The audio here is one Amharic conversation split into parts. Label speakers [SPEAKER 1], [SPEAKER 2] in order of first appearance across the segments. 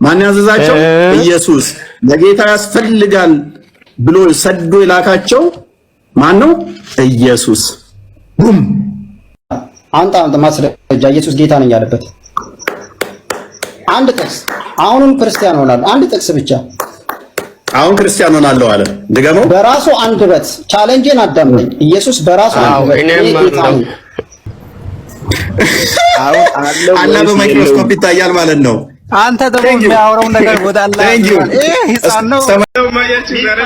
[SPEAKER 1] ማን ያዘዛቸው? ኢየሱስ። ለጌታ ያስፈልጋል ብሎ ሰዶ የላካቸው ማን ነው? ኢየሱስ። ቡም
[SPEAKER 2] አንተ ማስረጃ ኢየሱስ ጌታ ነኝ ያለበት አንድ ጥቅስ። አሁንም ክርስቲያን ሆናለሁ። አንድ ጥቅስ ብቻ።
[SPEAKER 1] አሁን ክርስቲያን ሆናለሁ አለ። ድገመው። በራሱ አንደበት ቻሌንጅን አዳምጠኝ። ኢየሱስ በራሱ አንደበት አላ በማይክሮስኮፕ ይታያል ማለት ነው።
[SPEAKER 3] አንተ ደግሞ የሚያወራው ነገር ወደ አላ ህፃን ነው
[SPEAKER 4] ማያች ይላል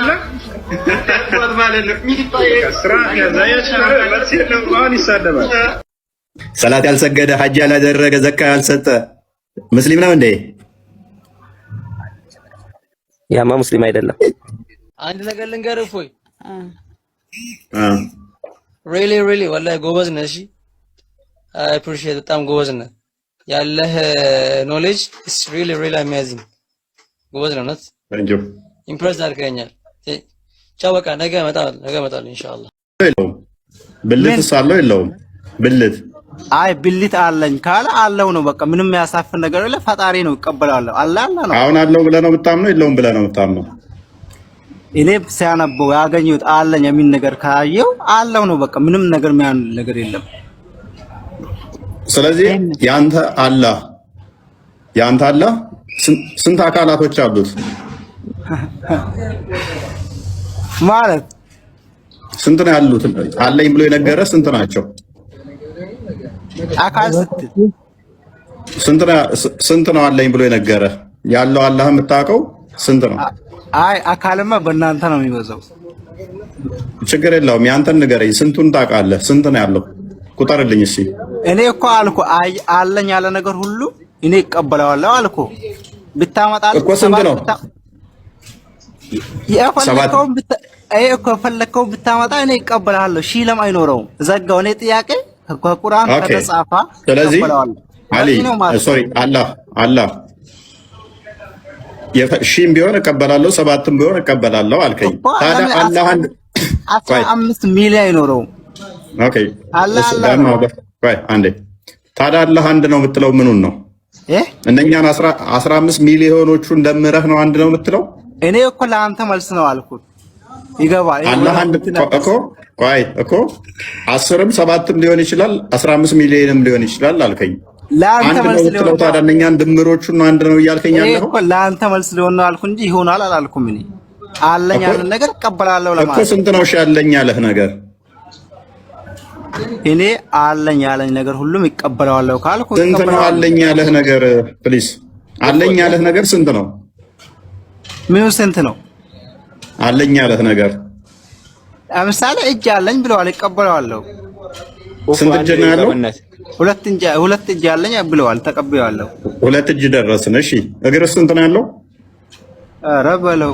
[SPEAKER 4] ማለት ነው። ስራ ያዛያች ነው ማን ይሳደባል?
[SPEAKER 1] ሰላት ያልሰገደ ሐጅ ያላደረገ ዘካ ያልሰጠ ሙስሊም ነው እንዴ?
[SPEAKER 5] ያማ ሙስሊም አይደለም።
[SPEAKER 6] አንድ ነገር ልንገርህ ፎይ ሪሊ ወላሂ ጎበዝ ነህ። እሺ አይ አፕሪሺየት በጣም ጎበዝ ነህ። ያለህ ኖሌጅ ኢስ ሪሊ አሜዚንግ። ጎበዝ ነህ ማለት
[SPEAKER 1] ታንክ ዩ
[SPEAKER 6] ኢምፕረስ አድርገኛል። ቻው በቃ ነገ እመጣለሁ ኢንሻአላህ።
[SPEAKER 1] ብልት ሳለው የለውም ብልት
[SPEAKER 3] አይ ብልት አለኝ ካለ አለው ነው በቃ ምንም ያሳፍር ነገር የለ። ፈጣሪ ነው እቀበላለሁ። አላህ ነው።
[SPEAKER 1] አሁን አለው ብለህ ነው የምታምነው? የለውም ብለህ ነው የምታምነው?
[SPEAKER 3] እኔ ሲያነበው ያገኘሁት አለኝ የሚል ነገር ካየው አለው ነው በቃ ምንም ነገር የሚያን ነገር የለም።
[SPEAKER 1] ስለዚህ ያንተ አላህ ስንት አካላቶች አሉት
[SPEAKER 3] ማለት
[SPEAKER 1] ስንት ነው ያሉት? አለኝ ብሎ የነገረ ስንት ናቸው?
[SPEAKER 3] አካል
[SPEAKER 1] ስንት ነው አለኝ ብሎ የነገረ? ያለው አላህ የምታውቀው ስንት ነው?
[SPEAKER 3] አይ አካልማ በእናንተ ነው የሚበዛው።
[SPEAKER 1] ችግር የለውም ያንተን ንገረኝ። ስንቱን ታውቃለህ? ስንት ነው ያለው? ቁጠርልኝ እስኪ።
[SPEAKER 3] እኔ እኮ አልኩ አለኝ ያለ ነገር ሁሉ እኔ እቀበለዋለሁ አልኩ። ብታመጣልህ
[SPEAKER 1] እኮ ስንት ነው?
[SPEAKER 3] የፈለከውን ብታመጣ እኔ እቀበላለሁ። ሺህ ለም አይኖረውም። ዘጋው። እኔ ጥያቄ ከቁርአን ከተጻፈ
[SPEAKER 1] ስለዚህ አሊ ሶሪ አላህ ሺህም ቢሆን እቀበላለሁ 7ም ቢሆን እቀበላለሁ አልከኝ። ታዲያ አላህ
[SPEAKER 3] 15 ሚሊዮን አይኖረውም።
[SPEAKER 1] ኦኬ አንዴ ታዲያ አላህ አንድ ነው የምትለው ምኑን ነው? እነኛን 15 ሚሊዮኖቹን ደምረህ ነው አንድ ነው የምትለው?
[SPEAKER 3] እኔ እኮ ለአንተ መልስ ነው አልኩት። ይገባል።
[SPEAKER 1] አላህ አንድ እኮ 10ም 7ም ሊሆን ይችላል 15 ሚሊዮንም ሊሆን ይችላል አልከኝ።
[SPEAKER 3] ለአንተ መልስ
[SPEAKER 1] ነው ታዲያ እነኛን ድምሮቹን ነው አንድ ነው እያልከኝ ያለው
[SPEAKER 3] እኮ ለአንተ መልስ ሊሆን ነው አልኩ እንጂ ይሆናል አላልኩም። እኔ አለኝ ያለ ነገር እቀበላለሁ ለማለት
[SPEAKER 1] እኮ። ስንት ነው እሺ አለኝ ያለህ ነገር?
[SPEAKER 3] እኔ አለኝ ያለኝ ነገር ሁሉም ይቀበላለሁ ካልኩ
[SPEAKER 1] ስንት ነው አለኝ ያለህ ነገር? ፕሊዝ አለኝ ያለህ ነገር ስንት ነው?
[SPEAKER 3] ምን ስንት ነው
[SPEAKER 1] አለኝ ያለህ ነገር?
[SPEAKER 3] ለምሳሌ እጅ አለኝ ብለዋል፣ እቀበላለሁ።
[SPEAKER 1] ስንት እጅ ነው ያለው?
[SPEAKER 3] ሁለት እጅ አለኝ ብለዋል፣ ተቀበላለሁ።
[SPEAKER 1] ሁለት እጅ ደረስን። እሺ እግርስ ስንት ነው ያለው?
[SPEAKER 3] ኧረ በለው።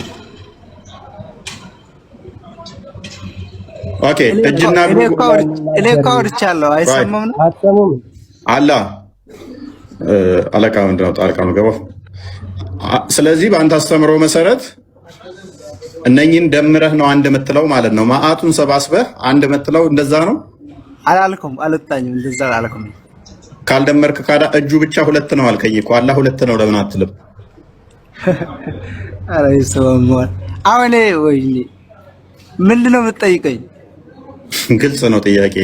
[SPEAKER 1] ኦኬ እጅና
[SPEAKER 3] እኔ እኮ አውርቻለሁ። አይሰማም ነው
[SPEAKER 1] አላህ አለቃ ምንድን ነው ጣልቃ መገባው። ስለዚህ በአንተ አስተምሮ መሰረት እነኚህን ደምረህ ነው አንድ የምትለው ማለት ነው። ማአቱን ሰባስበህ አንድ የምትለው እንደዛ ነው
[SPEAKER 3] አላልኩም። አልጣኝም እንደዛ አላልኩም።
[SPEAKER 1] ካልደመርክ ካዳ እጁ ብቻ ሁለት ነው አልከኝ እኮ። አላህ ሁለት ነው ለምን አትልም?
[SPEAKER 3] አረ ይሰማል። አሁን ወይኔ ምንድን ነው የምትጠይቀኝ?
[SPEAKER 1] ግልጽ ነው ጥያቄ።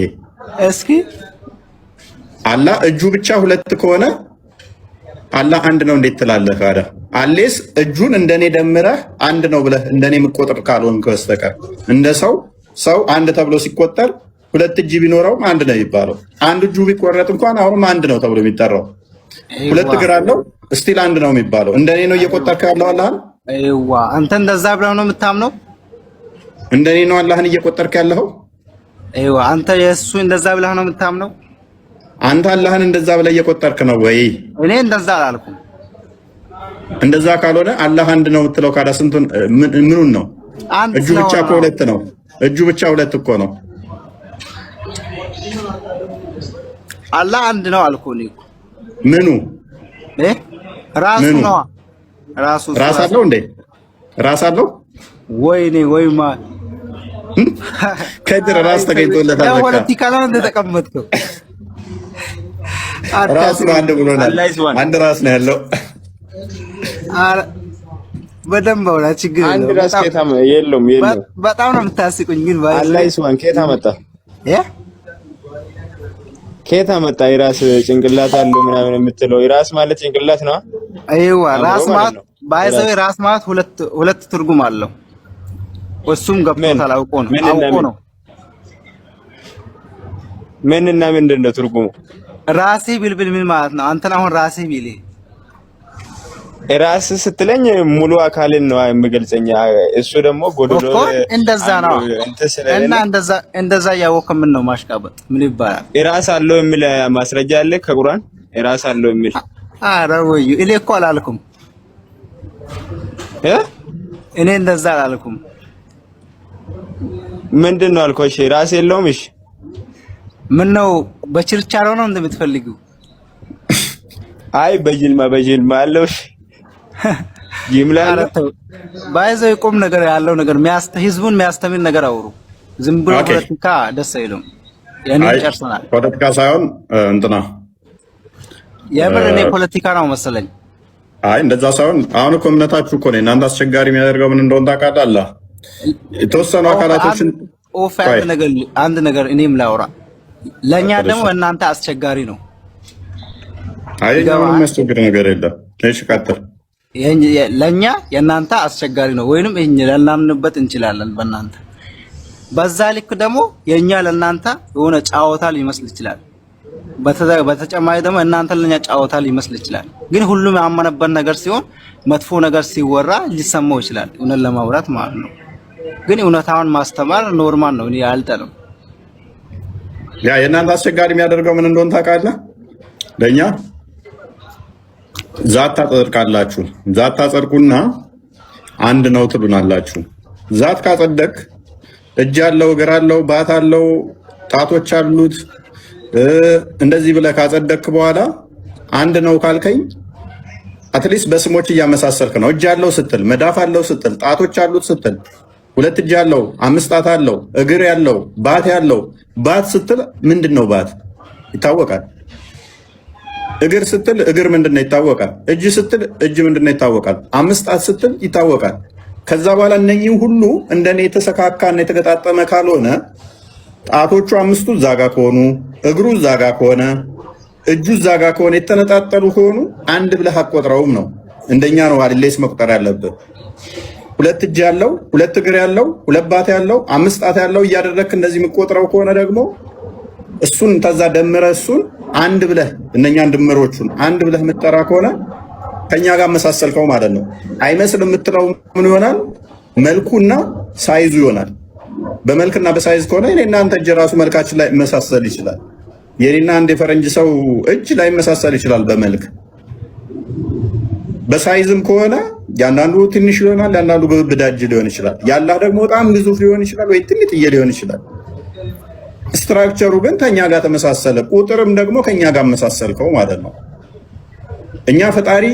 [SPEAKER 3] እስኪ
[SPEAKER 1] አላህ እጁ ብቻ ሁለት ከሆነ አላህ አንድ ነው እንዴት ትላለህ? ካዳ አሌስ እጁን እንደኔ ደምረህ አንድ ነው ብለህ እንደኔ የምቆጥር ካልሆንክ በስተቀር እንደ ሰው አንድ ተብሎ ሲቆጠር ሁለት እጅ ቢኖረውም አንድ ነው የሚባለው። አንድ እጁ ቢቆረጥ እንኳን አሁንም አንድ ነው ተብሎ የሚጠራው። ሁለት እግር አለው ስቲል አንድ ነው የሚባለው። እንደኔ ነው እየቆጠርክ ያለው አላህ።
[SPEAKER 3] አይዋ አንተ እንደዛ ብለህ ነው የምታምነው?
[SPEAKER 1] እንደኔ ነው አላህን እየቆጠርክ ያለው?
[SPEAKER 3] አይዋ አንተ የእሱ እንደዛ ብለህ ነው የምታምነው?
[SPEAKER 1] አንተ አላህን እንደዛ ብለህ እየቆጠርክ ነው ወይ?
[SPEAKER 3] እኔ እንደዛ አላልኩም።
[SPEAKER 1] እንደዛ ካልሆነ አላህ አንድ ነው የምትለው ካዳ ስንቱን ምኑን ነው? እጁ ብቻ እኮ ሁለት ነው። እጁ ብቻ ሁለት እኮ ነው።
[SPEAKER 3] አላህ አንድ ነው አልኩህ እኔ እኮ።
[SPEAKER 1] ምኑ
[SPEAKER 3] ራሱ ነው።
[SPEAKER 1] ራስ አለው እንዴ? ራስ አለው?
[SPEAKER 3] ወይኔ ወይማ
[SPEAKER 1] ከድር ራስ ተገኝቶለታል። በቃ
[SPEAKER 3] ፖለቲካ ነው እንደተቀመጥከው።
[SPEAKER 1] ራሱ አንድ ብሎናል። አንድ ራስ ነው ያለው።
[SPEAKER 3] አረ በደንብ አውራ ችግር
[SPEAKER 4] አንድ ራስ ከታም የለም
[SPEAKER 3] በጣም ነው የምታስቁኝ ግን
[SPEAKER 4] አላህ ይስማን ከታ መጣ ከታ መጣ የራስ ጭንቅላት አለው ምናምን የምትለው የራስ ማለት ጭንቅላት ነው
[SPEAKER 3] አይዋ ራስ ማለት ባይዘው ራስ ማለት ሁለት ትርጉም አለው እሱም ገብቶታል አውቆ ነው
[SPEAKER 4] ምንና ምንድነው ትርጉሙ
[SPEAKER 3] ራሴ ቢልብል ምን ማለት ነው አንተን አሁን ራሴ ቢል
[SPEAKER 4] ራስ ስትለኝ ሙሉ አካልን ነው የሚገልጸኛ እሱ ደግሞ ጎዶሎ
[SPEAKER 3] እንደዛ ነው እና እንደዛ ያወቀ ምን ነው ማሽቃበጥ ምን ይባላል
[SPEAKER 4] ራስ አለው የሚል ማስረጃ አለ ከቁርአን ራስ አለው የሚል
[SPEAKER 3] አረ ወይ እኔ እኮ አላልኩም እኔ እንደዛ አላልኩም
[SPEAKER 4] ምንድነው አልኩሽ ራስ የለውም እሺ
[SPEAKER 3] ምን ነው በችርቻሮ ነው እንደምትፈልጊው
[SPEAKER 4] አይ በጅልማ አለው ጅምላ
[SPEAKER 1] ባይዘው ቁም ነገር ያለው ነገር ህዝቡን የሚያስተምር ነገር አውሩ ዝም ብሎ ፖለቲካ ደስ አይልም ያኔ ጨርሰናል
[SPEAKER 2] ፖለቲካ ሳይሆን እንትና
[SPEAKER 1] የምር እኔ ፖለቲካ ነው መሰለኝ
[SPEAKER 2] አይ እንደዛ ሳይሆን አሁን እኮ እምነታችሁ እኮ ነው እናንተ አስቸጋሪ የሚያደርገው ምን እንደሆነ ታውቃለህ የተወሰኑ አካላቶችን
[SPEAKER 1] አንድ ነገር እኔም ላውራ ለኛ ደግሞ እናንተ አስቸጋሪ ነው
[SPEAKER 2] አይኛው የሚያስቸግር ነገር የለም እሺ ቀጥል
[SPEAKER 1] ለኛ የናንተ አስቸጋሪ ነው ወይንም እኛ ለናምንበት እንችላለን በእናንተ በዛ ልክ ደግሞ የኛ ለናንተ የሆነ ጫወታ ሊመስል ይችላል በተጨማሪ ደግሞ እናንተ ለኛ ጫወታ ሊመስል ይችላል ግን ሁሉም ያመነበት ነገር ሲሆን መጥፎ ነገር ሲወራ ሊሰማው ይችላል እውነት ለማውራት ማለት ነው ግን እውነታውን ማስተማር ኖርማል ነው እኔ አልጠለም
[SPEAKER 2] ያ የናንተ አስቸጋሪ የሚያደርገው ምን እንደሆነ ታውቃለህ ለኛ ዛት ታጸድቃላችሁ ዛት ታጸድቁና አንድ ነው ትሉናላችሁ ዛት ካጸደቅ እጅ ያለው እግር አለው ባት አለው ጣቶች አሉት እንደዚህ ብለህ ካጸደቅክ በኋላ አንድ ነው ካልከኝ አትሊስት በስሞች እያመሳሰልክ ነው እጅ ያለው ስትል መዳፍ አለው ስትል ጣቶች አሉት ስትል ሁለት እጅ ያለው አምስት ጣት አለው እግር ያለው ባት ያለው ባት ስትል ምንድነው ባት ይታወቃል እግር ስትል እግር ምንድነው ይታወቃል እጅ ስትል እጅ ምንድነው ይታወቃል አምስት ጣት ስትል ይታወቃል ከዛ በኋላ እነኚህ ሁሉ እንደኔ የተሰካካና የተገጣጠመ ካልሆነ ጣቶቹ አምስቱ ዛጋ ከሆኑ እግሩ ዛጋ ከሆነ እጁ ዛጋ ከሆነ የተነጣጠሉ ከሆኑ አንድ ብለህ አቆጥረውም ነው እንደኛ ነው አይደለስ መቁጠር ያለብህ ሁለት እጅ ያለው ሁለት እግር ያለው ሁለት ባት ያለው አምስት ጣት ያለው እያደረክ እንደዚህ የምትቆጥረው ከሆነ ደግሞ እሱን ተዛ ደምረ እሱን አንድ ብለህ እነኛን ድምሮቹን አንድ ብለህ የምትጠራ ከሆነ ከኛ ጋር መሳሰልከው ማለት ነው አይመስል የምትለው ምን ይሆናል መልኩና ሳይዙ ይሆናል በመልክና በሳይዝ ከሆነ እኔና አንተ እጅ ራሱ መልካችን ላይ መሳሰል ይችላል የኔና አንድ የፈረንጅ ሰው እጅ ላይ መሳሰል ይችላል በመልክ በሳይዝም ከሆነ ያንዳንዱ ትንሽ ይሆናል ያንዳንዱ በብዳጅ ሊሆን ይችላል ያላህ ደግሞ በጣም ግዙፍ ሊሆን ይችላል ወይ ትንጥዬ ሊሆን ይችላል ስትራክቸሩ ግን ከኛ ጋር ተመሳሰለ ቁጥርም ደግሞ ከኛ ጋር መሳሰልከው ማለት ነው እኛ ፈጣሪ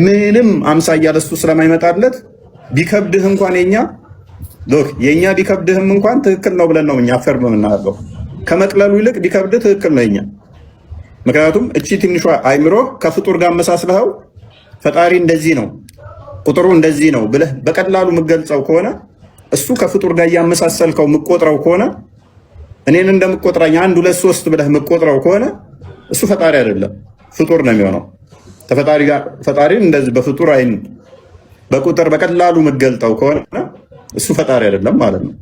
[SPEAKER 2] ምንም አምሳያ ለሱ ስለማይመጣለት ቢከብድህ እንኳን የኛ ቢከብድህም እንኳን ትክክል ነው ብለን ነው እኛ ፈርም የምናደርገው ከመቅለሉ ይልቅ ቢከብድህ ትክክል ነው እኛ ምክንያቱም እቺ ትንሿ አይምሮ ከፍጡር ጋር መሳስለው ፈጣሪ እንደዚህ ነው ቁጥሩ እንደዚህ ነው ብለህ በቀላሉ የምትገልጸው ከሆነ እሱ ከፍጡር ጋር ያመሳሰልከው የምትቆጥረው ከሆነ እኔን እንደምቆጥራኝ 1 2 3 ብለህ የምትቆጥረው ከሆነ እሱ ፈጣሪ አይደለም ፍጡር ነው የሚሆነው ፈጣሪን እንደዚህ በፍጡር አይን በቁጥር በቀላሉ የምትገልጠው ከሆነ እሱ ፈጣሪ አይደለም ማለት ነው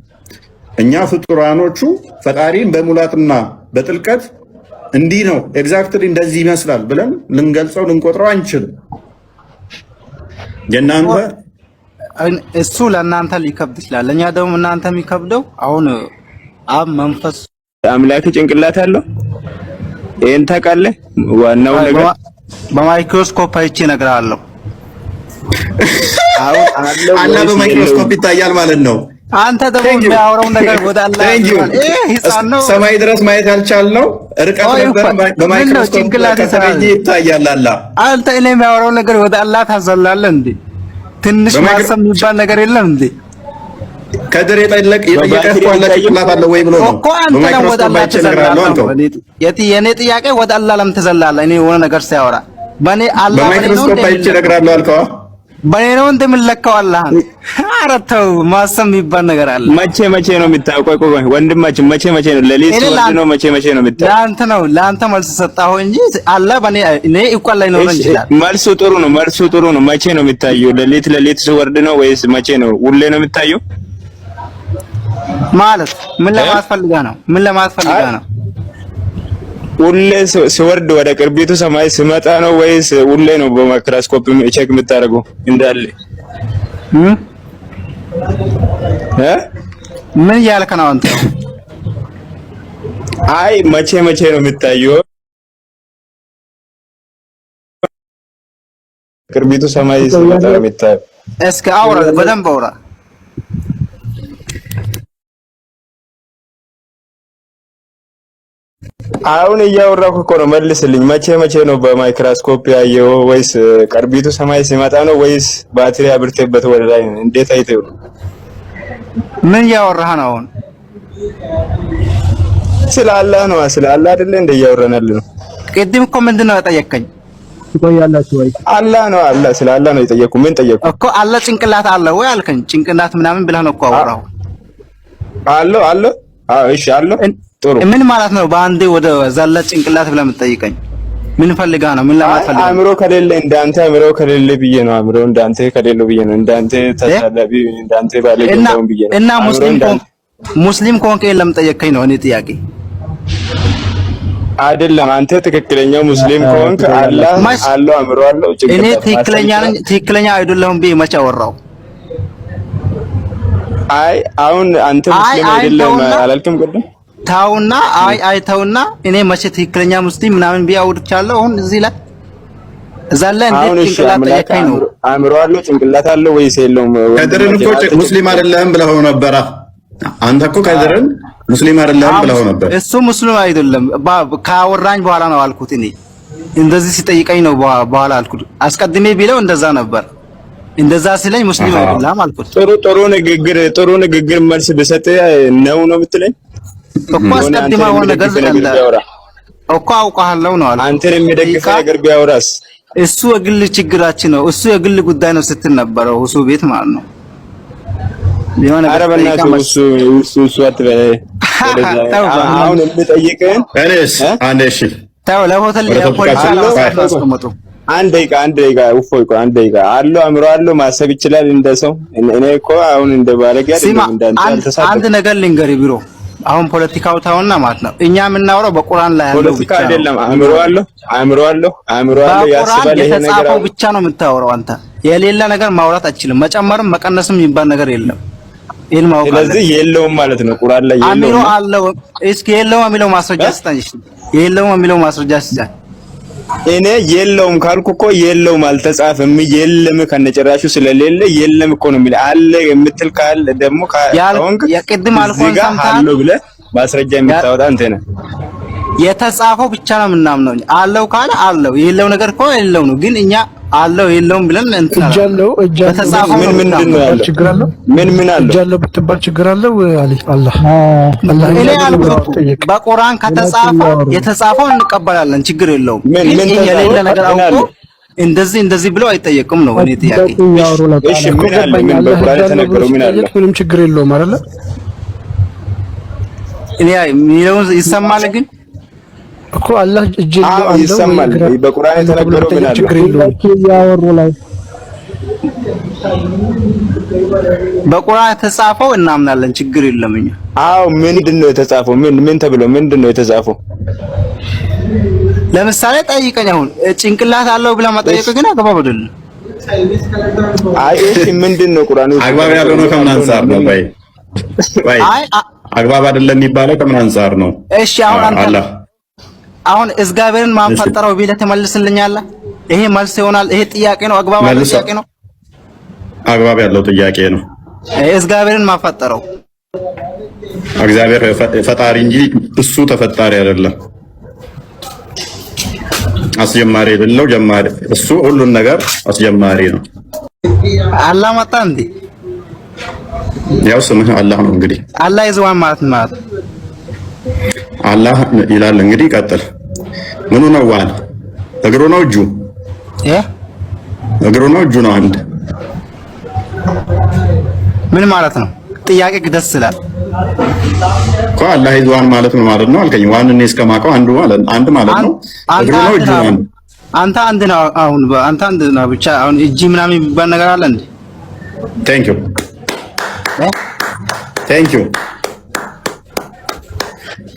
[SPEAKER 2] እኛ ፍጡራኖቹ ፈጣሪን በሙላትና በጥልቀት እንዲህ ነው ኤግዛክትሊ እንደዚህ ይመስላል ብለን ልንገልጸው ልንቆጥረው አንችልም የናንተ
[SPEAKER 1] እሱ ለእናንተ ሊከብድ ይችላል ለኛ ደግሞ እናንተ የሚከብደው አሁን አብ መንፈስ
[SPEAKER 4] አምላክ ጭንቅላት አለው ይሄን ታውቃለህ ዋናው ነገር
[SPEAKER 1] በማይክሮስኮፕ አይቼ እነግርሃለሁ
[SPEAKER 2] አላ በማይክሮስኮፕ ይታያል ማለት ነው
[SPEAKER 1] አንተ ደግሞ የሚያወራው ነገር ወደ አላህ ህፃን ነው
[SPEAKER 2] ሰማይ ድረስ ማየት ያልቻልነው ርቀት ነበር በማይክሮስኮፕ ይታያል አላ
[SPEAKER 1] አንተ እኔ የሚያወራው ነገር ወደ አላህ ታዘላለህ እንዴ ትንሽ ማሰብ የሚባል ነገር የለም እንዴ
[SPEAKER 2] ከድር የጠየቀህ እኮ አላህ ጭንቅላት አለው ወይ ብሎ ነው
[SPEAKER 1] እኮ አንተ ነው ወደ አላህ ተዘላለህ የኔ ጥያቄ ወደ አላህ ለምን ተዘላለህ እኔ የሆነ ነገር ሲያወራ
[SPEAKER 3] በኔ አላህ
[SPEAKER 1] በማይክሮስኮፕ አይቼ እነግርሃለሁ አልከዋ።
[SPEAKER 3] በኔ ነው እንደምለካው አላህ። ኧረ ተው ማሰብ የሚባል ነገር አለ።
[SPEAKER 4] መቼ ነው የምታውቀው? ቆይ ወንድማችን መቼ ነው ለሊት ወርድ ነው? መቼ ነው የምታውቀው? ለአንተ መልስ ሰጣሁ እንጂ አላህ በኔ እኔ እኮ ላይ ነው እንጂ መልሱ ጥሩ ነው። መቼ ነው የሚታየው? ለሊት ሲወርድ ነው ወይስ መቼ ነው? ሁሌ ነው የሚታየው
[SPEAKER 3] ማለት ምን ለማስፈልጋ ነው?
[SPEAKER 4] ሁሌ ሲወርድ ወደ ቅርቢቱ ሰማይ ሲመጣ ነው ወይስ ሁሌ ነው በማይክሮስኮፕ ቼክ የምታደርገው እንዳለ?
[SPEAKER 3] ምን ያልከ ነው አንተ?
[SPEAKER 4] አይ መቼ ነው የሚታየው? ቅርቢቱ ሰማይ ሲመጣ ነው የሚታየው።
[SPEAKER 3] እስከ አውራ በደንብ አውራ።
[SPEAKER 4] አሁን እያወራሁ እኮ ነው፣ መልስልኝ። መቼ ነው በማይክሮስኮፕ ያየው? ወይስ ቅርቢቱ ሰማይ ሲመጣ ነው ወይስ ባትሪ አብርተበት ወደ ላይ ነው? እንዴት አይተው?
[SPEAKER 3] ምን ያወራህ ነው አሁን?
[SPEAKER 4] ስለ አላህ ነው። ስለ አላህ አይደለ እንደ እያወራናል ነው።
[SPEAKER 3] ቅድም እኮ ምንድን ነው የጠየቀኝ?
[SPEAKER 4] ትቆያላችሁ ወይ? አላህ ነው። ስለ አላህ ነው የጠየቁ። ምን ጠየቁ
[SPEAKER 3] እኮ? አላህ ጭንቅላት አለ ወይ አልከኝ። ጭንቅላት ምናምን ብለህ ነው እኮ አወራሁ።
[SPEAKER 4] አለ። እሺ አለ። ጥሩ።
[SPEAKER 3] ምን ማለት ነው? በአንዴ ወደ ዘለ ጭንቅላት ብለህ የምትጠይቀኝ ምን ፈልጋ ነው? ምን ለማትፈልጋ?
[SPEAKER 4] አእምሮ ከሌለ እንዳንተ አእምሮ ከሌለ ብዬ ነው። አእምሮ እንዳንተ ከሌለ ብዬ ነው። እንዳንተ ተሳዳቢ እንዳንተ ባለጌ ነው ብዬ ነው።
[SPEAKER 3] እና ሙስሊም ከሆንክ የለም ጠየቀኝ ነው እኔ ጥያቄ
[SPEAKER 4] አይደለም። አንተ ትክክለኛው ሙስሊም ከሆንክ አላህ አለው አእምሮ አለው ጭንቅላት።
[SPEAKER 3] እኔ ትክክለኛ አይደለሁም ብዬ መቼ አወራው?
[SPEAKER 4] አይ አሁን አንተ ሙስሊም አይደለም አላልክም ቅድም?
[SPEAKER 3] ታውና ተውና እኔ መቼ ትክክለኛ ሙስሊም ምናምን ብዬ አውርቻለሁ? አሁን እዚህ ላይ እዛለ እንዴት ጭንቅላት ጠየቀኝ ነው?
[SPEAKER 4] አእምሮ አለው ጭንቅላት አለው ወይስ የለውም?
[SPEAKER 1] ከድርን እኮ ሙስሊም አይደለም ብለው ነበር። አንተ እኮ ከድርን ሙስሊም አይደለም ብለው ነበር።
[SPEAKER 3] እሱ ሙስሊም አይደለም ካወራኝ በኋላ ነው አልኩት። እኔ እንደዚህ ሲጠይቀኝ ነው በኋላ አልኩት። አስቀድሜ ቢለው እንደዛ ነበር። እንደዛ ሲለኝ ሙስሊም አይደለም አልኩት።
[SPEAKER 4] ጥሩ ንግግር መልስ ብሰጥ ነው የምትለኝ
[SPEAKER 3] እኮ? አስቀድማ ሆነ ነገር እኮ አውቃለሁ ነው አልኩት።
[SPEAKER 4] አንተን የሚደግፍ ነገር ቢያወራስ?
[SPEAKER 3] እሱ የግል ችግራችን ነው፣ እሱ የግል ጉዳይ ነው ስትል ነበረው እሱ ቤት ማለት ነው።
[SPEAKER 4] እሱ አትበል። አሁን የምጠይቅህን
[SPEAKER 1] እሺ
[SPEAKER 3] ታው ለሆቴል
[SPEAKER 4] አንድ ደቂቃ እፎይ ቆይ፣ አንድ ደቂቃ አለው አእምሮ አለው ማሰብ ይችላል እንደ ሰው። እኔ እኮ አሁን እንደ ባለጌ አይደለም እንዳንተ አልተሳደብኩም።
[SPEAKER 3] አንድ ነገር ልንገርህ ቢሮ አሁን ፖለቲካው ታውና ማለት ነው። እኛ የምናወራው በቁርአን ላይ ያለው
[SPEAKER 4] ፖለቲካ አይደለም። አእምሮ አለው ያስባል። ይሄ ነገር
[SPEAKER 3] ብቻ ነው የምታወራው አንተ። የሌላ ነገር ማውራት አትችልም። መጨመርም መቀነስም የሚባል ነገር የለም።
[SPEAKER 4] ስለዚህ የለውም ማለት ነው። ቁርአን ላይ የለውም።
[SPEAKER 3] አእምሮ አለው። እስኪ የለውም የሚለው ማስረጃ ስጠኝ። የለውም የሚለው ማስረጃ ስጠኝ።
[SPEAKER 4] እኔ የለውም ካልኩ እኮ የለውም አልተጻፈም። የለም ከነጭራሹ ስለሌለ የለም እኮ ነው የሚለው። አለ የምትል ካለ ደግሞ ካሁን
[SPEAKER 3] የቅድም አልኮን ሰምታል
[SPEAKER 4] ብለህ ማስረጃ የምታወጣ አንተ ነህ።
[SPEAKER 3] የተጻፈው ብቻ ነው የምናምነው። አለው ካለ አለው፣ የለው ነገር እኮ የለው ነው። ግን እኛ አለው የለውም ብለን እንትን
[SPEAKER 7] እጃለው
[SPEAKER 4] ምንድን ነው ያለው?
[SPEAKER 7] ችግር አለው?
[SPEAKER 4] ምን አለው?
[SPEAKER 7] እጃለው ብትባል ችግር አለው? አላህ
[SPEAKER 3] በቁርአን ከተጻፈ የተጻፈው እንቀበላለን፣ ችግር የለውም። ግን የሌለ ነገር አውቆ እንደዚህ ብለው አይጠየቅም ነው እኔ ጥያቄ።
[SPEAKER 4] እሺ ምን አለ? ምን በቁርአን የተነገረው ምን አለ?
[SPEAKER 7] ምንም ችግር የለውም አይደለ?
[SPEAKER 3] እኔ የሚለውን ይሰማል ግን
[SPEAKER 7] እኮ አላህ እጅ አለው
[SPEAKER 4] ይሰማል። በቁርአን የተነገረው ምን አለ?
[SPEAKER 7] ችግር የለውም። ያወሩ ላይ
[SPEAKER 3] በቁርአን የተጻፈው እናምናለን፣ ችግር የለም። እኛ
[SPEAKER 4] ምንድነው የተጻፈው? ምን ተብሎ ምንድነው የተጻፈው?
[SPEAKER 3] ለምሳሌ ጠይቀኝ። አሁን ጭንቅላት አለው ብለህ መጠየቅ ግን አግባብ አይደለም።
[SPEAKER 4] እሺ ምንድነው ቁርአን
[SPEAKER 1] አግባብ ያለው ነው? ከምን አንፃር ነው? አግባብ አይደለም የሚባለው ከምን አንፃር ነው?
[SPEAKER 3] እሺ አሁን እግዚአብሔርን ማን ፈጠረው ቢለህ ትመልስልኛለህ? ይሄ መልስ ይሆናል? ይሄ ጥያቄ ነው? አግባብ ያለው ጥያቄ ነው?
[SPEAKER 1] አግባብ ያለው ጥያቄ ነው።
[SPEAKER 3] እግዚአብሔርን ማን ፈጠረው?
[SPEAKER 1] እግዚአብሔር ፈጣሪ እንጂ እሱ ተፈጣሪ አይደለም። አስጀማሪ አይደለም፣ ጀማሪ እሱ። ሁሉን ነገር አስጀማሪ ነው።
[SPEAKER 3] አላህ መጣ እንዴ?
[SPEAKER 1] ያው ስምህ አላህ ነው እንግዲህ።
[SPEAKER 3] አላህ ይዘዋን ማለት
[SPEAKER 1] አላህ ይላል እንግዲህ። ቀጥል። ምኑ ነው ዋል? እግሩ ነው እጁ? እግሩ ነው እጁ ነው አንድ?
[SPEAKER 3] ምን ማለት ነው? ጥያቄ ደስ ይላል
[SPEAKER 1] እኮ አላህ ይዟን ማለት ነው አልከኝ። ዋን እኔ እስከማውቀው አንድ ማለት ነው። እግሩ ነው እጁ ነው አንድ?
[SPEAKER 3] አንተ አንድ ነው። አሁን አንተ አንድ ነው ብቻ። አሁን እጅ ምናምን የሚባል ነገር አለ እንዴ?
[SPEAKER 1] ቴንክ ዩ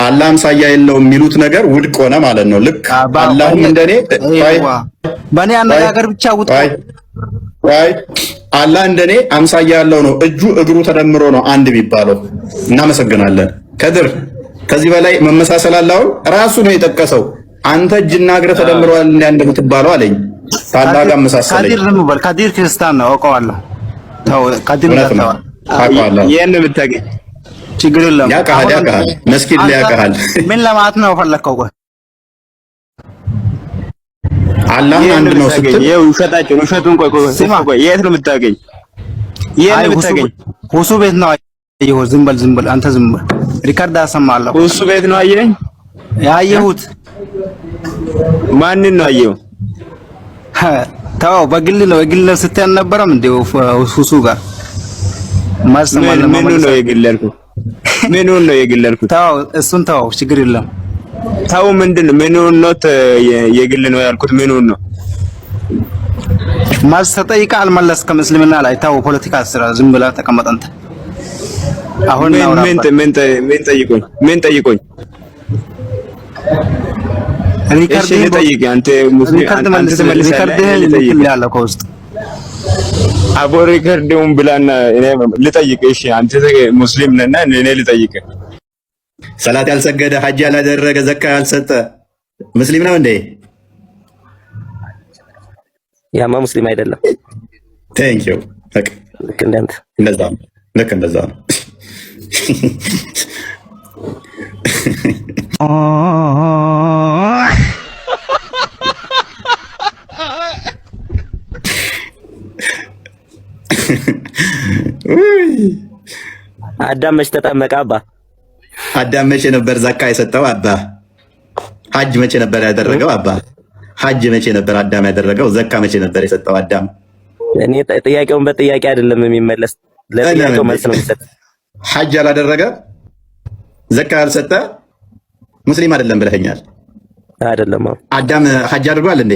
[SPEAKER 1] አላህ አምሳያ የለውም የሚሉት ነገር ውድቅ ሆነ ማለት ነው። ልክ አላህም እንደኔ
[SPEAKER 3] በእኔ አነጋገር ብቻ ውድቅ
[SPEAKER 1] አላህ እንደኔ አምሳያ ያለው ነው። እጁ እግሩ ተደምሮ ነው አንድ የሚባለው። እናመሰግናለን ከድር። ከዚህ በላይ መመሳሰል አለው። ራሱ ነው የጠቀሰው። አንተ እጅና እግር ተደምረዋል እንደ አንድ የምትባለው አለኝ። ታላቅ አመሳሰለኝ።
[SPEAKER 3] ካዲር ነው ባል ካዲር ክርስቲያን ነው አውቀዋለሁ። ታው ካዲር ነው
[SPEAKER 1] አውቀዋለሁ።
[SPEAKER 4] ይሄን ብታገኝ
[SPEAKER 3] ችግር የለም።
[SPEAKER 1] ያውቃል መስጊድ ላይ ያውቃል።
[SPEAKER 3] ምን ለማለት ነው ፈለከው? ቆይ
[SPEAKER 1] አላህ አንድ ነው ስትል
[SPEAKER 4] ውሸቱን ቆይ የት ነው የምታገኝ? የት ነው የምታገኝ?
[SPEAKER 3] ሁሱ ቤት ነው አየሁ። ዝም በል አንተ ዝም በል። ሪካርድ አሰማለሁ።
[SPEAKER 4] ሁሱ ቤት ነው አየኝ
[SPEAKER 3] ያየሁት።
[SPEAKER 4] ማንን ነው አየው?
[SPEAKER 3] ተው በግል ነው ስትይ አልነበረም እንዴ? ሁሱ ጋር
[SPEAKER 4] ምኑን ነው የግል ያልኩት? ምኑን ነው የግል ያልኩት?
[SPEAKER 3] ተው እሱን ተው፣ ችግር የለም።
[SPEAKER 4] ተው ምንድን ነው ምኑን ነው የግል ነው ያልኩት? ምኑን ነው
[SPEAKER 3] መልስ ተጠይቀህ አልመለስክም። እስልምና ላይ ተው፣ ፖለቲካ ስራ ዝም ብለህ ተቀመጥ አንተ። አሁን
[SPEAKER 4] ምን ጠይቆኝ?
[SPEAKER 3] ሪካርድ ጠይቅ። አንተ ሙስሊም አንተ ተመልሰህ ይላል ከውስጥ
[SPEAKER 4] አቦ ሪካርዱን ብላና እኔ ልጠይቅ። እሺ አንተ ሙስሊም ነህና እኔ ልጠይቅ።
[SPEAKER 1] ሰላት ያልሰገደ ሐጅ ያላደረገ ዘካ ያልሰጠ ሙስሊም ነው እንዴ?
[SPEAKER 5] ያማ ሙስሊም አይደለም።
[SPEAKER 1] ቴንክ ዩ ልክ እንደዛ ነው።
[SPEAKER 5] አዳም መች ተጠመቀ አባ?
[SPEAKER 1] አዳም መቼ ነበር ዘካ የሰጠው አባ? ሐጅ መቼ ነበር ያደረገው አባ? ሐጅ መቼ ነበር አዳም ያደረገው? ዘካ መቼ ነበር የሰጠው አዳም?
[SPEAKER 5] እኔ ጥያቄውን በጥያቄ አይደለም የሚመለስ፣ ለጥያቄው መልስ ነው የሚሰጥ።
[SPEAKER 1] ሐጅ ያላደረገ ዘካ ያልሰጠ ሙስሊም አይደለም ብለኸኛል።
[SPEAKER 5] አይደለም
[SPEAKER 1] አዳም ሐጅ አድርጓል እንዴ?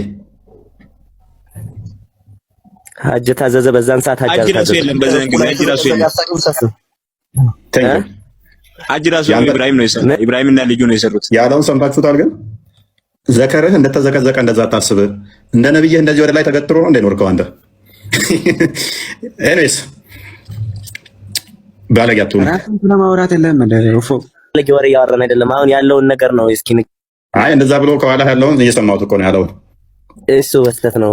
[SPEAKER 5] ሐጅ ታዘዘ በዛን ሰዓት ሐጅ
[SPEAKER 4] ራሱ የለም። በዛን ጊዜ ሐጅ ራሱ የለም። ሐጅ ራሱ ኢብራሂም ነው የሰራው። ኢብራሂምና ልጁ ነው የሰሩት።
[SPEAKER 1] ያለውን ሰምታችሁታል። ግን ዘከርህ እንደተዘቀዘቀ እንደዛ ታስብ። እንደ ነብይህ እንደዚህ ወደ ላይ ተገትሮ ነው እንደኖርከው አንተ። ኤኒዌይስ ባለጋቱ ነው
[SPEAKER 4] ለማውራት የለም እንደፎ
[SPEAKER 5] ለጊወር ያወራን አይደለም። አሁን ያለውን ነገር ነው። እስኪ
[SPEAKER 1] አይ እንደዛ ብሎ ከኋላ ያለውን እየሰማሁት እኮ ነው ያለው።
[SPEAKER 5] እሱ በስተት ነው።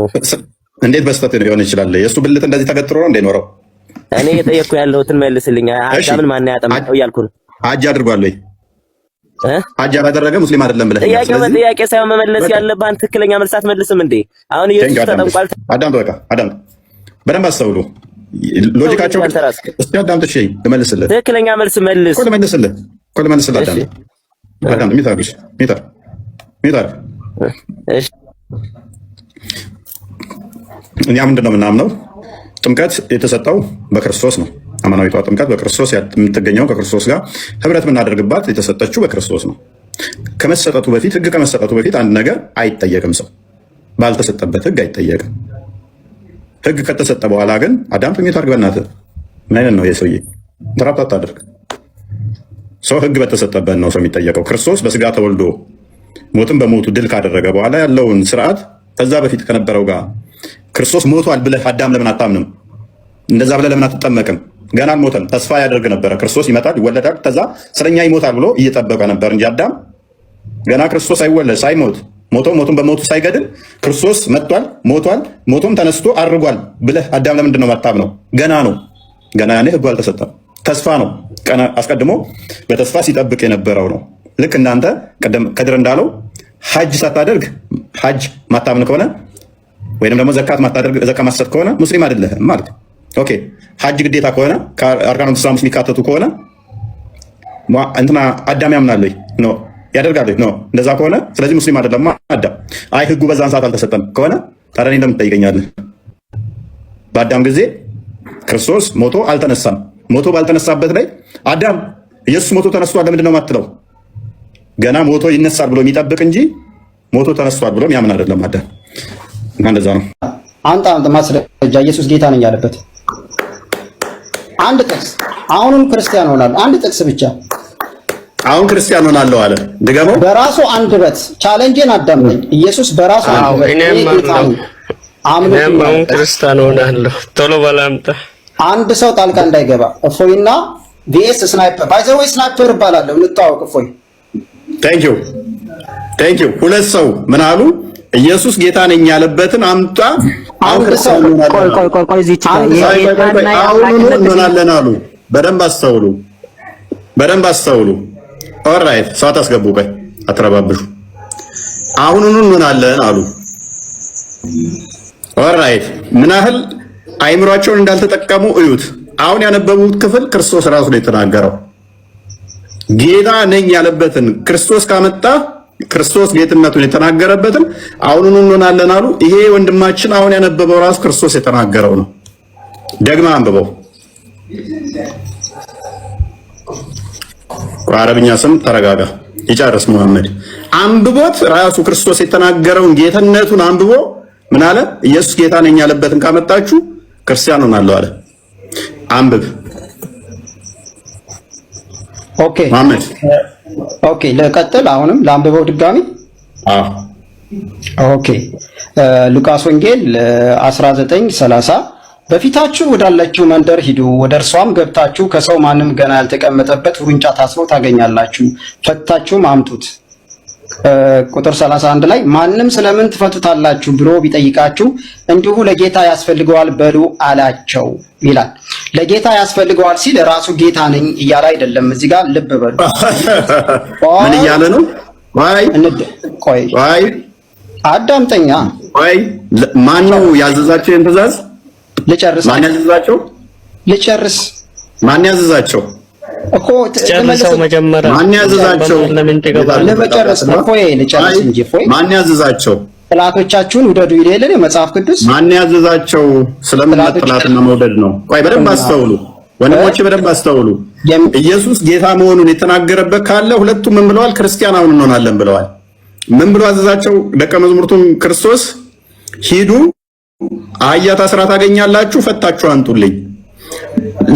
[SPEAKER 1] እንዴት በስተት ሊሆን ይችላል? የእሱ ብልት እንደዚህ ተገትሮ ነው እንደኖረው።
[SPEAKER 5] እኔ የጠየቅኩ ያለሁትን መልስልኝ። አዳምን ማን ያጠመቀው እያልኩ ነው።
[SPEAKER 1] ሐጅ አድርጓል ወይ? ሐጅ ያላደረገ ሙስሊም አይደለም ብለህ
[SPEAKER 5] ጥያቄው በጥያቄ ሳይሆን መመለስ ያለብህ ትክክለኛ መልስ አትመልስም እንዴ? አሁን ኢየሱስ ተጠምቋል።
[SPEAKER 1] አዳም በደንብ አስተውሉ። ሎጂካቸው እስቲ አዳም ተሽይ ልመልስልህ።
[SPEAKER 5] ትክክለኛ መልስ መልስ
[SPEAKER 1] እኮ ልመልስልህ። አዳም ሚታር
[SPEAKER 5] እሺ
[SPEAKER 1] እኛ ምንድን ነው የምናምነው? ጥምቀት የተሰጠው በክርስቶስ ነው። አማናዊቷ ጥምቀት በክርስቶስ የምትገኘው ከክርስቶስ ጋር ህብረት የምናደርግባት የተሰጠችው በክርስቶስ ነው። ከመሰጠቱ በፊት ህግ ከመሰጠቱ በፊት አንድ ነገር አይጠየቅም። ሰው ባልተሰጠበት ህግ አይጠየቅም። ህግ ከተሰጠ በኋላ ግን አዳም ሚት አድርግ። በእናትህ ምን አይነት ነው የሰውዬ? ተራብጣት አድርግ። ሰው ህግ በተሰጠበት ነው ሰው የሚጠየቀው። ክርስቶስ በስጋ ተወልዶ ሞትን በሞቱ ድል ካደረገ በኋላ ያለውን ስርዓት ከዛ በፊት ከነበረው ጋር ክርስቶስ ሞቷል ብለህ አዳም ለምን አታምንም? እንደዛ ብለህ ለምን አትጠመቅም? ገና አልሞተም። ተስፋ ያደርግ ነበረ። ክርስቶስ ይመጣል፣ ይወለዳል፣ ከዛ ስለኛ ይሞታል ብሎ እየጠበቀ ነበር እንጂ አዳም ገና ክርስቶስ ሳይወለድ ሳይሞት ሞቱን በሞቱ ሳይገድል ክርስቶስ መጥቷል፣ ሞቷል፣ ሞቶም ተነስቶ አድርጓል ብለህ አዳም ለምንድን ነው ማታምነው? ገና ነው። ገና ያኔ ህጉ አልተሰጠም። ተስፋ ነው። አስቀድሞ በተስፋ ሲጠብቅ የነበረው ነው። ልክ እናንተ ከድር እንዳለው ሐጅ ሳታደርግ ሐጅ ማታምን ከሆነ ወይንም ደግሞ ዘካት ማታደርግ ዘካ ማሰጥ ከሆነ ሙስሊም አይደለህም ማለት ነው። ኦኬ ሐጅ ግዴታ ከሆነ ከአርካኑ እስላም ውስጥ የሚካተቱ ከሆነ እንትና አዳም ያምናል ወይ? ኖ ያደርጋል ወይ? ኖ እንደዛ ከሆነ ስለዚህ ሙስሊም አይደለም አዳም። አይ ህጉ በዛን ሰዓት አልተሰጠም ከሆነ ታዲያ እኔን ለምን ትጠይቀኛለህ? በአዳም ጊዜ ክርስቶስ ሞቶ አልተነሳም። ሞቶ ባልተነሳበት ላይ አዳም ኢየሱስ ሞቶ ተነስቷል ለምንድን ነው የማትለው? ገና ሞቶ ይነሳል ብሎ የሚጠብቅ እንጂ ሞቶ ተነስቷል ብሎ የሚያምን አይደለም አዳም። እና እንደዛ ነው።
[SPEAKER 8] አንተ ማስረጃ ኢየሱስ ጌታ ነኝ ያለበት አንድ ጥቅስ። አሁንም ክርስቲያን ሆናለሁ። አንድ ጥቅስ ብቻ።
[SPEAKER 1] አሁን ክርስቲያን ሆናለሁ አለ። ድገመው።
[SPEAKER 8] በራሱ አንደበት ቻሌንጅን አዳምጠኝ። ኢየሱስ በራሱ አንደበት
[SPEAKER 9] እኔም አሁን ክርስቲያን ሆናለሁ። ቶሎ በላምጣ።
[SPEAKER 8] አንድ ሰው ጣልቃ እንዳይገባ። እፎይና ቪኤስ ስናይፐር ባይዘው ስናይፐር ይባላል። እንታወቅ። እፎይ
[SPEAKER 1] ቴንክ ዩ። ሁለት ሰው ምን አሉ? ኢየሱስ ጌታ ነኝ ያለበትን አምጣ። አሁን ክርስቲያን
[SPEAKER 10] ቆይ እዚህ
[SPEAKER 1] እንሆናለን አሉ። በደንብ አስተውሉ። ኦልራይት ሰው አታስገቡ። ቆይ አትረባብሹ። አሁኑኑ እንሆናለን አሉ። ኦልራይት ምን ያህል አይምሯቸውን እንዳልተጠቀሙ እዩት። አሁን ያነበቡት ክፍል ክርስቶስ ራሱ ነው የተናገረው። ጌታ ነኝ ያለበትን ክርስቶስ ካመጣ ክርስቶስ ጌትነቱን የተናገረበትን አሁኑኑ እንሆናለን አሉ። ይሄ ወንድማችን አሁን ያነበበው ራሱ ክርስቶስ የተናገረው ነው። ደግማ አንብበው። አረብኛ ስም ተረጋጋ፣ ይጨርስ መሐመድ። አንብቦት ራሱ ክርስቶስ የተናገረውን ጌትነቱን አንብቦ ምን አለ? ኢየሱስ ጌታ ነኝ ያለበትን ካመጣችሁ ክርስቲያን ሆናለሁ አለ። አንብብ።
[SPEAKER 8] ኦኬ ልቀጥል። አሁንም ለአንብበው ድጋሚ። ኦኬ ሉቃስ ወንጌል 19:30 በፊታችሁ ወዳለችው መንደር ሂዱ፣ ወደ እርሷም ገብታችሁ ከሰው ማንም ገና ያልተቀመጠበት ውርንጫ ታስሮ ታገኛላችሁ፣ ፈታችሁም አምጡት። ቁጥር 31 ላይ ማንም ስለምን ትፈቱታላችሁ ብሎ ቢጠይቃችሁ እንዲሁ ለጌታ ያስፈልገዋል በሉ አላቸው ይላል። ለጌታ ያስፈልገዋል ሲል ራሱ ጌታ ነኝ እያለ አይደለም። እዚህ ጋር ልብ በሉ።
[SPEAKER 1] ምን እያለ ነው?
[SPEAKER 8] ቆይ አዳምጠኛ።
[SPEAKER 1] ማን ነው ያዘዛቸው? ይህን ትእዛዝ
[SPEAKER 8] ልጨርስ።
[SPEAKER 1] ማን ያዘዛቸው?
[SPEAKER 8] ልጨርስ።
[SPEAKER 1] ማን ያዘዛቸው
[SPEAKER 8] እኮ
[SPEAKER 9] ጨርሰው መጀመሪያ።
[SPEAKER 1] ማን ያዘዛቸው?
[SPEAKER 8] ለምን ትገባለህ? ለመጨረስ ነው። ቆይ ልጨርስ እንጂ። ቆይ
[SPEAKER 1] ማን ያዘዛቸው?
[SPEAKER 8] ጥላቶቻችሁን ውደዱ ይላል የመጽሐፍ ቅዱስ።
[SPEAKER 1] ማን ያዘዛቸው? ስለምን ጥላትና መውደድ ነው? ቆይ በደንብ አስተውሉ ወንድሞቼ፣ በደንብ አስተውሉ። ኢየሱስ ጌታ መሆኑን የተናገረበት ካለ ሁለቱም ምን ብለዋል? ክርስቲያን አሁን እንሆናለን ብለዋል። ምን ብሎ አዘዛቸው? ደቀ መዝሙርቱን ክርስቶስ ሂዱ፣ አህያ ታስራ ታገኛላችሁ፣ ፈታችሁ አንጡልኝ።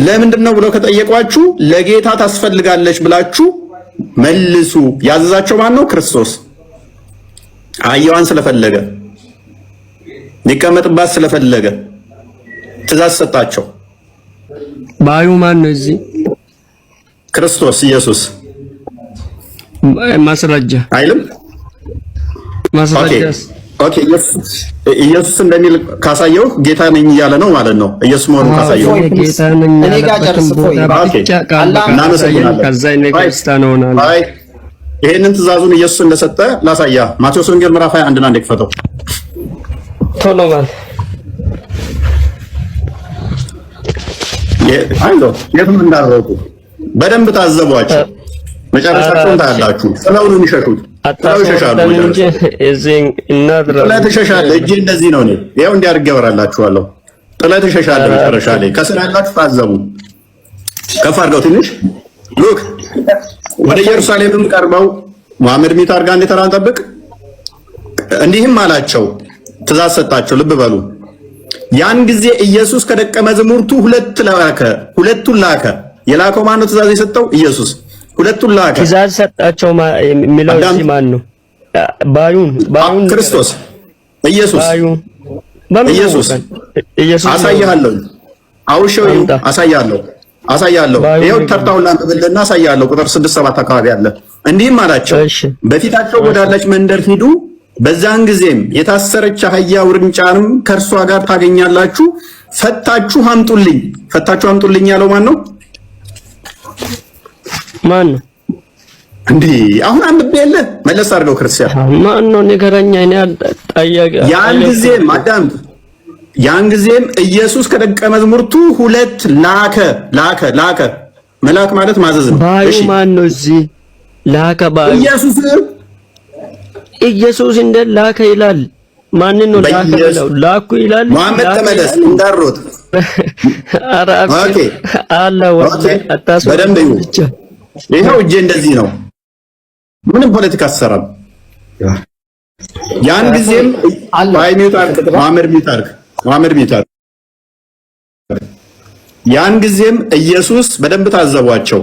[SPEAKER 1] ለምንድን ነው ብለው ከጠየቋችሁ ለጌታ ታስፈልጋለች ብላችሁ መልሱ። ያዘዛቸው ማን ነው? ክርስቶስ። አህያዋን ስለፈለገ ሊቀመጥባት ስለፈለገ ትእዛዝ ሰጣቸው።
[SPEAKER 9] ባዩ ማን ነው? እዚህ
[SPEAKER 1] ክርስቶስ ኢየሱስ።
[SPEAKER 9] ማስረጃ
[SPEAKER 1] አይልም?
[SPEAKER 9] ማስረጃስ?
[SPEAKER 1] ኦኬ ኢየሱስ እንደሚል ካሳየው ጌታ ነኝ እያለ ነው ማለት ነው። ኢየሱስ መሆኑን ካሳየው
[SPEAKER 9] ጌታ ነኝ
[SPEAKER 1] ይሄንን ትእዛዙን ኢየሱስ እንደሰጠ ላሳያ። ማቴዎስ ወንጌል ምዕራፍ 21 አንድ ክፈተው።
[SPEAKER 9] ቶሎ ማለት
[SPEAKER 1] የትም እንዳልሮጡ በደንብ ታዘቧቸው። መጨረሻቸውን ታያላችሁ። ጥለው ነው የሚሸሹት። ጥለው ይሸሻሉ። ጥለው ትሸሻለህ። እጅ እንደዚህ ነው። ይኸው እንዲያርግ ያወራላችኋለሁ። ጥለው ትሸሻለህ። መጨረሻ ላይ ከስር ያላችሁ ታዘቡ። ከፍ አድርገው ትንሽ ሉክ። ወደ ኢየሩሳሌምም ቀርበው መሐመድ ሚት አድርጋ እንደተራን ጠብቅ። እንዲህም አላቸው፣ ትእዛዝ ሰጣቸው። ልብ በሉ። ያን ጊዜ ኢየሱስ ከደቀ መዛሙርቱ ሁለቱን ላከ። የላከው ማን ነው? ትእዛዝ የሰጠው ኢየሱስ። ሁለቱን ላከ።
[SPEAKER 9] ትእዛዝ ሰጣቸው የሚለው እዚህ ማን ነው? ባዩን
[SPEAKER 1] ክርስቶስ ኢየሱስ። ኢየሱስ አሳያለሁ። አውሸው አሳያለሁ። ይሄው ተርታውና ተበለና አሳያለሁ። ቁጥር 6-7 አካባቢ አለ። እንዲህም አላቸው፣ በፊታቸው ወዳለች መንደር ሂዱ፣ በዛን ጊዜም የታሰረች አህያ ውርንጫንም ከእርሷ ጋር ታገኛላችሁ፣ ፈታችሁ አምጡልኝ። ፈታችሁ አምጡልኝ ያለው ማን ነው?
[SPEAKER 9] ማን ነው
[SPEAKER 1] እንዴ? አሁን አንብቤልህ መለስ አድርገው ክርስቲያን
[SPEAKER 9] ማን ነው ንገረኛ። እኔ አልጠየቀ።
[SPEAKER 1] ያን ጊዜም ኢየሱስ ከደቀ መዝሙርቱ ሁለት ላከ። መላክ ማለት ማዘዝ ነው።
[SPEAKER 9] እሺ ማን ነው እዚህ ላከ? ባዩ ኢየሱስ እንደ ላከ ይላል። ማንን ነው ላኩ ይላል።
[SPEAKER 2] መሐመድ ተመለስ እንዳሮጥ
[SPEAKER 9] ኦኬ አላ ወደ አታሱ
[SPEAKER 2] በደንብ ይኸው እጄ እንደዚህ ነው። ምንም ፖለቲካ አሰራም። ያን ጊዜም መሐመድ ሚታር ያን ጊዜም ኢየሱስ በደንብ ታዘቧቸው።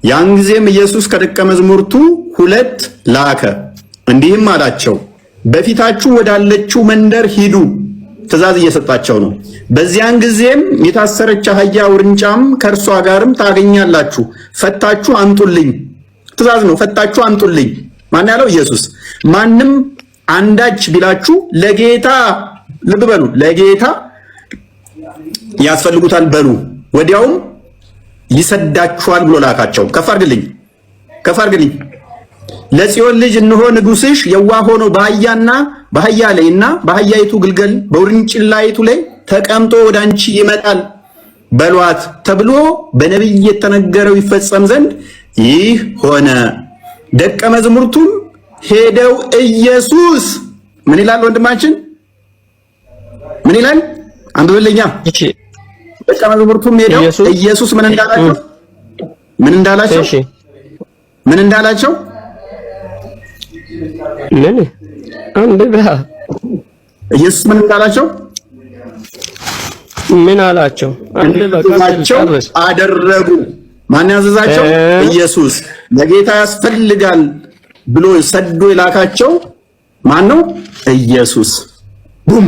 [SPEAKER 2] ያን ጊዜም ኢየሱስ ከደቀ መዛሙርቱ 2 ላከ፣ እንዲህም አላቸው በፊታችሁ ወዳለችው መንደር ሂዱ። ትእዛዝ እየሰጣቸው ነው። በዚያን ጊዜም የታሰረች አህያ ውርንጫም ከእርሷ ጋርም ታገኛላችሁ፣ ፈታችሁ አምጡልኝ። ትእዛዝ ነው። ፈታችሁ አምጡልኝ። ማን ያለው? ኢየሱስ። ማንም አንዳች ቢላችሁ ለጌታ ልብ በሉ፣ ለጌታ ያስፈልጉታል በሉ፣ ወዲያውም ይሰዳችኋል ብሎ ላካቸው። ከፍ አድርግልኝ። ለጽዮን ልጅ እነሆ ንጉሥሽ የዋህ ሆኖ በአህያ ላይና በአህያይቱ ግልገል በውርንጭላይቱ ላይ ተቀምጦ ወደ አንቺ ይመጣል በሏት ተብሎ በነቢይ የተነገረው ይፈጸም ዘንድ ይህ ሆነ። ደቀ መዛሙርቱም ሄደው ኢየሱስ ምን ይላል? ወንድማችን ምን ይላል? አንብብልኛ። ደቀ መዛሙርቱም ሄደው ኢየሱስ ምን እንዳላቸው
[SPEAKER 9] ምን አንብባ
[SPEAKER 2] ኢየሱስ ምን እንዳላቸው
[SPEAKER 9] ምን አላቸው?
[SPEAKER 2] አደረጉ። ማን ያዘዛቸው? ኢየሱስ። ለጌታ ያስፈልጋል ብሎ ሰዶ የላካቸው ማን ነው? ኢየሱስ። ቡም